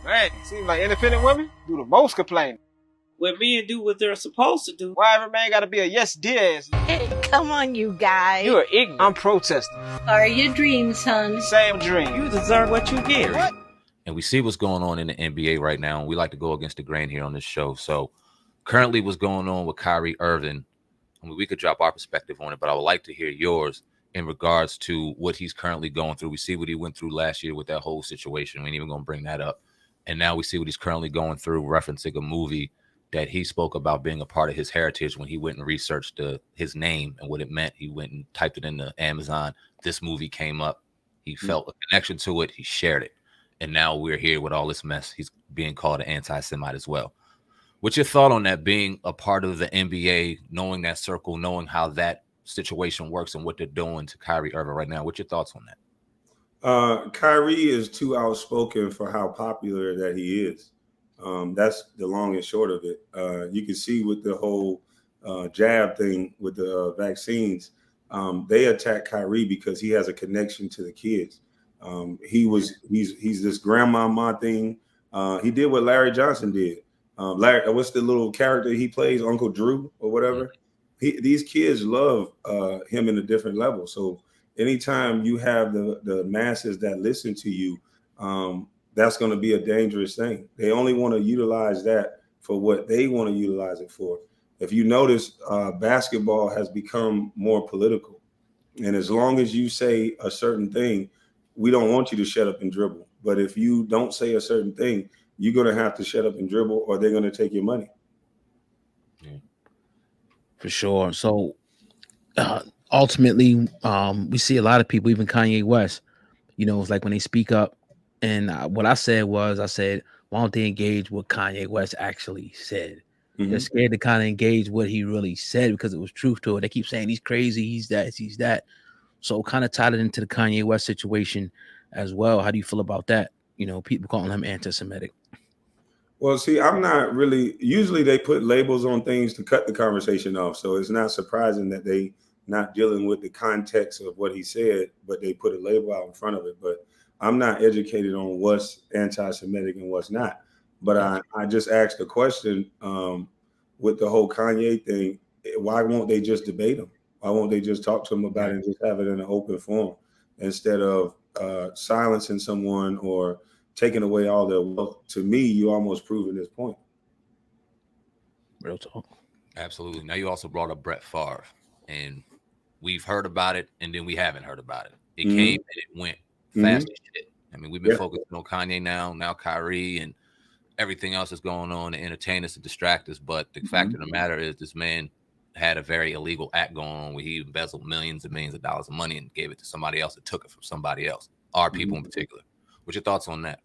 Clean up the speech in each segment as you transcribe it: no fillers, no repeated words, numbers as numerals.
Man, it seems like independent women do the most complaining. When men do what they're supposed to do. Why every man gotta be a yes dear ass? Hey, come on, you guys. You are ignorant. I'm protesting. Are your dreams, son? Same dream. You deserve what you get. What? And we see what's going on in the NBA right now. And we like to go against the grain here on this show. So currently what's going on with Kyrie Irving, I mean, we could drop our perspective on it, but I would like to hear yours in regards to what he's currently going through. We see what he went through last year with that whole situation. We ain't even going to bring that up. And now we see what he's currently going through, referencing a movie that he spoke about being a part of his heritage when he went and researched his name and what it meant. He went and typed it into Amazon. This movie came up. He felt a connection to it. He shared it. And now we're here with all this mess. He's being called an anti-Semite as well. What's your thought on that, being a part of the NBA, knowing that circle, knowing how that situation works and what they're doing to Kyrie Irving right now? What's your thoughts on that? Kyrie is too outspoken for how popular that he is. That's the long and short of it. You can see with the whole jab thing with the vaccines, they attack Kyrie because he has a connection to the kids. He's this grandmama thing. He did what Larry Johnson did. Larry, what's the little character he plays, Uncle Drew or whatever? These kids love him in a different level. So anytime you have the masses that listen to you, that's going to be a dangerous thing. They only want to utilize that for what they want to utilize it for. If you notice, basketball has become more political. And as long as you say a certain thing, we don't want you to shut up and dribble. But if you don't say a certain thing, you're going to have to shut up and dribble or they're going to take your money. Yeah. For sure. So ultimately, we see a lot of people, even Kanye West, it's like when they speak up. And what I said, why don't they engage what Kanye West actually said? Mm-hmm. They're scared to kind of engage what he really said because it was truth to it. They keep saying he's crazy, he's that. So kind of tied it into the Kanye West situation as well. How do you feel about that? People calling him anti-Semitic. Well, see, I'm not really, usually they put labels on things to cut the conversation off. So it's not surprising that they not dealing with the context of what he said, but they put a label out in front of it. But I'm not educated on what's anti-Semitic and what's not. But I just asked the question with the whole Kanye thing, why won't they just debate him? Why won't they just talk to him about it and just have it in an open forum instead of silencing someone or taking away all their wealth? To me, you almost proving this point. Real talk. Absolutely. Now you also brought up Brett Favre, and we've heard about it, and then we haven't heard about it. It came and it went fast as shit. I mean, we've been focusing on Kanye now Kyrie, and everything else is going on to entertain us and distract us. But the fact of the matter is, this man had a very illegal act going on where he embezzled millions and millions of dollars of money and gave it to somebody else that took it from somebody else, our people in particular. What's your thoughts on that?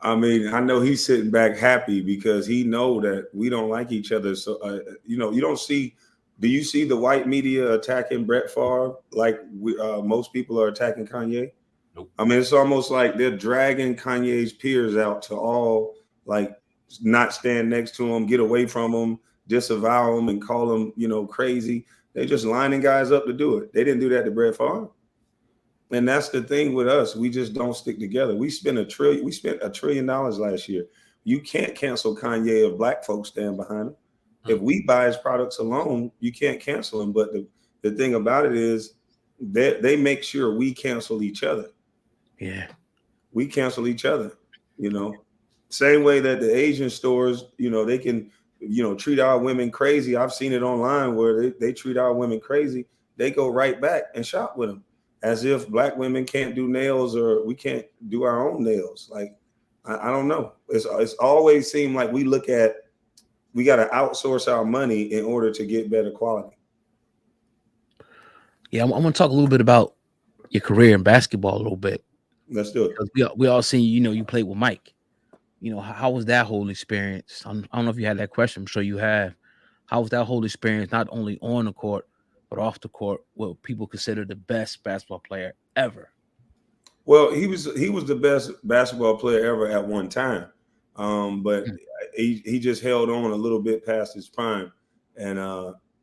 I mean, I know he's sitting back happy because he know that we don't like each other. So, you don't see, do you see the white media attacking Brett Favre like most people are attacking Kanye? Nope. I mean, it's almost like they're dragging Kanye's peers out to all like not stand next to him, get away from him, disavow him and call him, crazy. They're just lining guys up to do it. They didn't do that to Brett Favre. And that's the thing with us. We just don't stick together. We spent $1 trillion last year. You can't cancel Kanye if black folks stand behind him. If we buy his products alone, you can't cancel him. But the thing about it is they make sure we cancel each other. Yeah. We cancel each other, Same way that the Asian stores, they can, treat our women crazy. I've seen it online where they treat our women crazy. They go right back and shop with them as if black women can't do nails or we can't do our own nails. Like, I don't know. It's always seemed like we got to outsource our money in order to get better quality. Yeah, I'm going to talk a little bit about your career in basketball a little bit. Let's do it. We all seen, you played with Mike. How was that whole experience? I don't know if you had that question. I'm sure you have. How was that whole experience, not only on the court, but off the court, what people consider the best basketball player ever? Well, he was the best basketball player ever at one time. But he just held on a little bit past his prime. And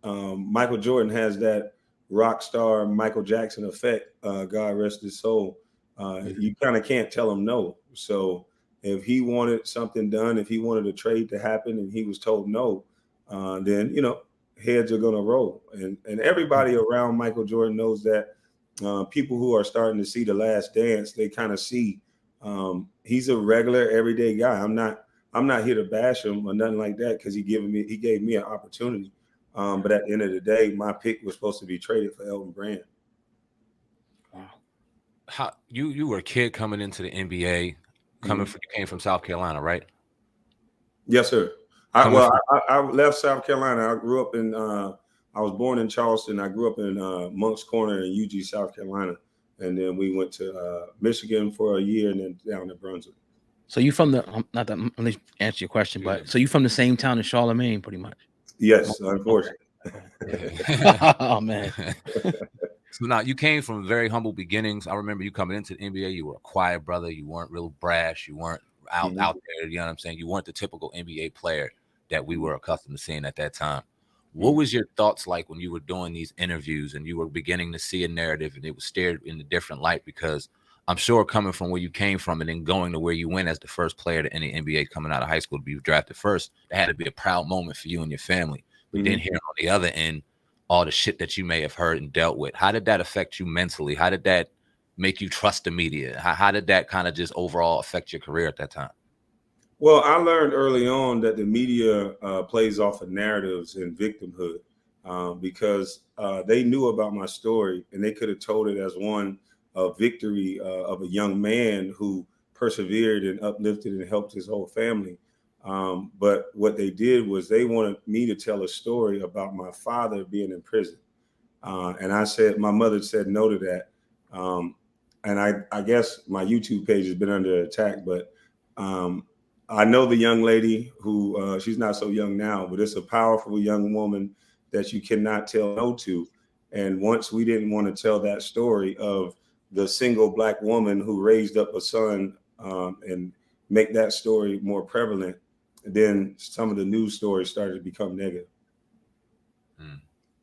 Michael Jordan has that rock star Michael Jackson effect. God rest his soul. You kind of can't tell him no. So If he wanted something done, if he wanted a trade to happen and he was told no, then, heads are going to roll. And everybody around Michael Jordan knows that. People who are starting to see The Last Dance, they kind of see he's a regular, everyday guy. I'm not here to bash him or nothing like that, because he gave me an opportunity. But at the end of the day, my pick was supposed to be traded for Elton Brand. Wow. How you were a kid coming into the NBA, you came from South Carolina, right? Yes, sir. I left South Carolina. I grew up in I was born in Charleston. I grew up in Moncks Corner in UG, South Carolina. And then we went to Michigan for a year and then down to Brunswick. So you from the, not that I'm going to answer your question, but so you from the same town as Charlemagne, pretty much? Yes, unfortunately. Oh, man. So now you came from very humble beginnings. I remember you coming into the NBA. You were a quiet brother. You weren't real brash. You weren't out there. You know what I'm saying? You weren't the typical NBA player that we were accustomed to seeing at that time. What was your thoughts like when you were doing these interviews and you were beginning to see a narrative and it was stared in a different light? Because I'm sure coming from where you came from and then going to where you went as the first player to any NBA coming out of high school to be drafted first, that had to be a proud moment for you and your family. But then hearing on the other end, all the shit that you may have heard and dealt with, how did that affect you mentally? How did that make you trust the media? How did that kind of just overall affect your career at that time? Well, I learned early on that the media plays off of narratives and victimhood because they knew about my story and they could have told it as one of victory of a young man who persevered and uplifted and helped his whole family. But what they did was they wanted me to tell a story about my father being in prison. And my mother said no to that. And I guess my YouTube page has been under attack, but I know the young lady who she's not so young now, but it's a powerful young woman that you cannot tell no to. And once we didn't want to tell that story of the single Black woman who raised up a son and make that story more prevalent, then some of the news stories started to become negative.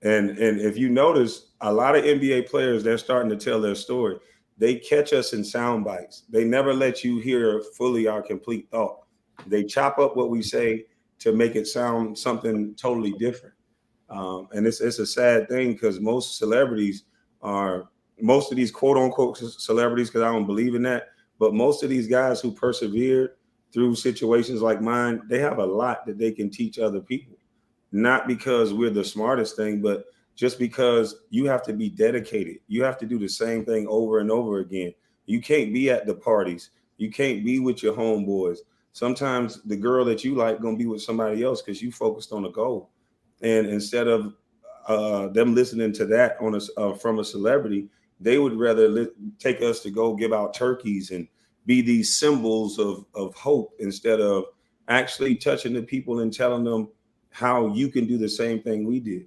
And if you notice, a lot of NBA players, they're starting to tell their story. They catch us in sound bites. They never let you hear fully our complete thought. They chop up what we say to make it sound something totally different. And it's a sad thing because most of these quote unquote celebrities, because I don't believe in that, but most of these guys who persevered through situations like mine, they have a lot that they can teach other people. Not because we're the smartest thing, but just because you have to be dedicated. You have to do the same thing over and over again. You can't be at the parties. You can't be with your homeboys. Sometimes the girl that you like gonna be with somebody else because you focused on a goal. And instead of them listening to that from a celebrity, they would rather take us to go give out turkeys and be these symbols of hope instead of actually touching the people and telling them how you can do the same thing we did.